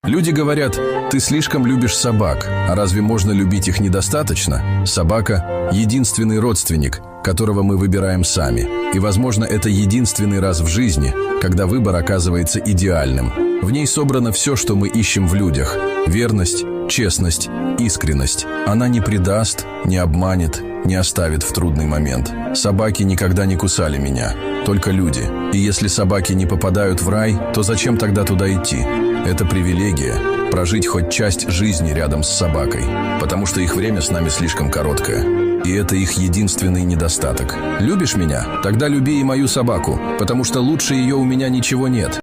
Люди говорят, ты слишком любишь собак, а разве можно любить их недостаточно? Собака – единственный родственник, которого мы выбираем сами. И, возможно, это единственный раз в жизни, когда выбор оказывается идеальным. В ней собрано все, что мы ищем в людях – верность, честность, искренность. Она не предаст, не обманет, не оставит в трудный момент. Собаки никогда не кусали меня, только люди. И если собаки не попадают в рай, то зачем тогда туда идти? Это привилегия – прожить хоть часть жизни рядом с собакой, потому что их время с нами слишком короткое. И это их единственный недостаток. Любишь меня? Тогда люби и мою собаку, потому что лучше ее у меня ничего нет.